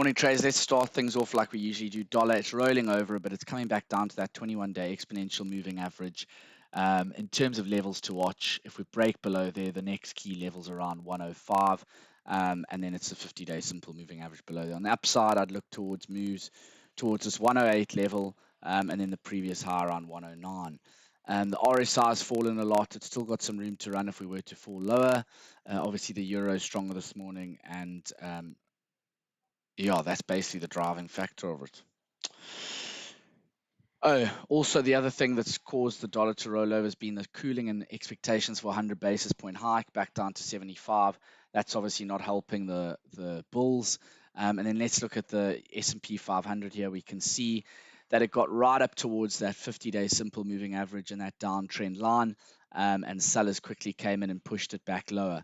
Morning, traders. Let's start things off like we usually do. Dollar, it's rolling over, but it's coming back down to that 21-day exponential moving average. In terms of levels to watch, if we break below there, the next key level's around 105, and then it's the 50-day simple moving average below there. On the upside, I'd look towards moves towards this 108 level, and then the previous high around 109. The RSI has fallen a lot. It's still got some room to run if we were to fall lower. Obviously, the euro is stronger this morning, and yeah, that's basically the driving factor of it. Oh, also the other thing that's caused the dollar to roll over has been the cooling in expectations for a 100 basis point hike back down to 75. That's obviously not helping the bulls. And then let's look at the S&P 500 here. We can see that it got right up towards that 50-day simple moving average and that downtrend line, and sellers quickly came in and pushed it back lower.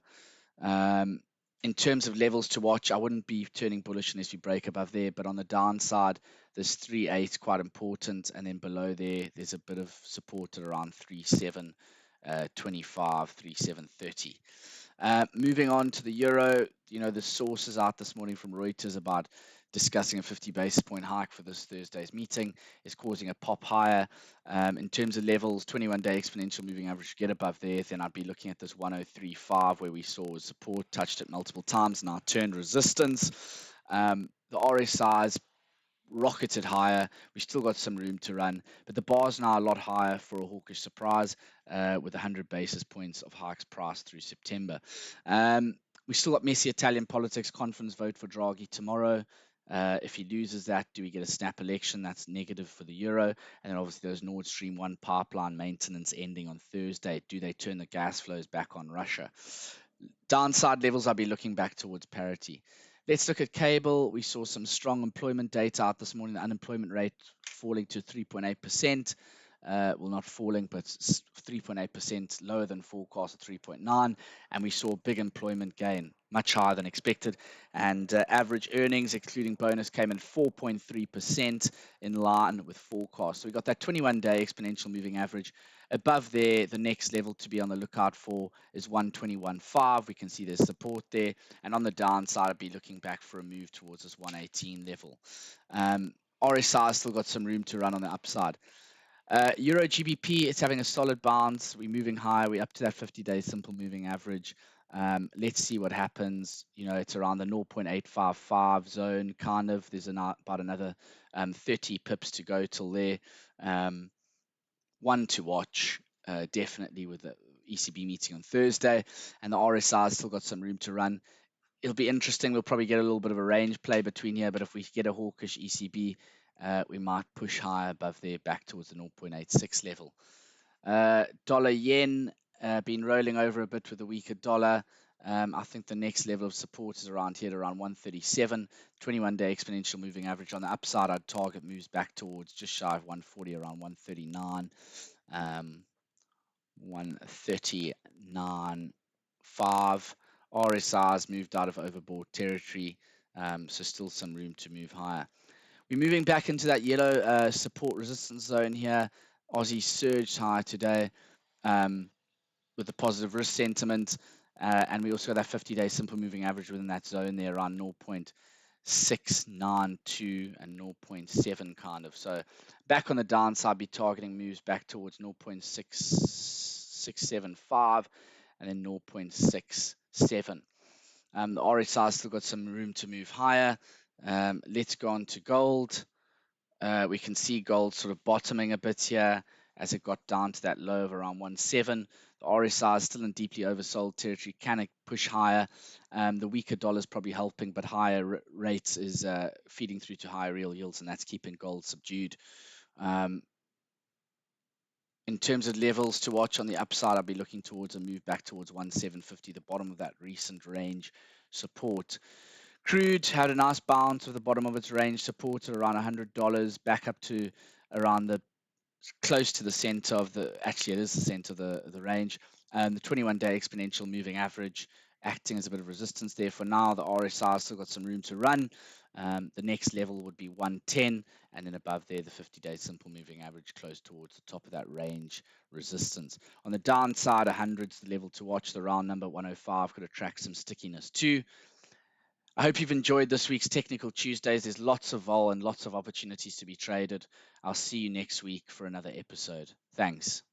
In terms of levels to watch, I wouldn't be turning bullish unless we break above there. But on the downside, there's 3.8 quite important, and then below there, there's a bit of support at around 3.7, 25, 3.730. Moving on to the euro, the sources out this morning from Reuters about discussing a 50 basis point hike for this Thursday's meeting is causing a pop higher. In terms of levels, 21-day exponential moving average, get above there, then I'd be looking at this 103.5 where we saw support, touched it multiple times, now turned resistance. The RSI's rocketed higher. We've still got some room to run, but the bar's now a lot higher for a hawkish surprise, with 100 basis points of hikes priced through September. We still got messy Italian politics, confidence vote for Draghi tomorrow. If he loses that, do we get a snap election? That's negative for the euro. And then obviously there's Nord Stream 1 pipeline maintenance ending on Thursday. Do they turn the gas flows back on Russia? Downside levels, I'll be looking back towards parity. Let's look at cable. We saw some strong employment data out this morning. The unemployment rate falling to 3.8%. Well, not falling, but 3.8% lower than forecast at 3.9. And we saw big employment gain, much higher than expected. And average earnings, excluding bonus, came in 4.3% in line with forecast. So we got that 21-day exponential moving average. Above there, the next level to be on the lookout for is 121.5. We can see there's support there. And on the downside, I'd be looking back for a move towards this 118 level. RSI still got some room to run on the upside. Euro GBP, it's having a solid bounce. We're moving higher. We're up to that 50-day simple moving average. Let's see what happens. It's around the 0.855 zone, kind of. There's about another 30 pips to go till there. One to watch, definitely, with the ECB meeting on Thursday, and the RSI has still got some room to run. It'll be interesting. We'll probably get a little bit of a range play between here, but if we get a hawkish ECB, we might push higher above there, back towards the 0.86 level. Dollar yen, been rolling over a bit with the weaker dollar. I think the next level of support is around here, around 137. 21-day exponential moving average on the upside. I'd target moves back towards just shy of 140, around 139. 139.5. RSI's moved out of overbought territory, so still some room to move higher. We're moving back into that yellow support resistance zone here. Aussie surged higher today, with the positive risk sentiment, and we also got that 50-day simple moving average within that zone there around 0.692 and 0.7 kind of. So back on the downside, be targeting moves back towards 0.6675 and then 0.67. The RSI still got some room to move higher. Let's go on to gold. We can see gold sort of bottoming a bit here as it got down to that low of around 1.7. The RSI is still in deeply oversold territory. Can it push higher? The weaker dollar is probably helping, but higher rates is feeding through to higher real yields, and that's keeping gold subdued. In terms of levels to watch on the upside, I'll be looking towards a move back towards 1.750, the bottom of that recent range support. Crude had a nice bounce with the bottom of its range support at around $100, back up to around the close to the center of actually it is the center of the range. The 21-day exponential moving average acting as a bit of resistance there for now. The RSI still got some room to run. The next level would be 110, and then above there, the 50-day simple moving average close towards the top of that range resistance. On the downside, 100's the level to watch. The round number 105 could attract some stickiness too. I hope you've enjoyed this week's Technical Tuesdays. There's lots of vol and lots of opportunities to be traded. I'll see you next week for another episode. Thanks.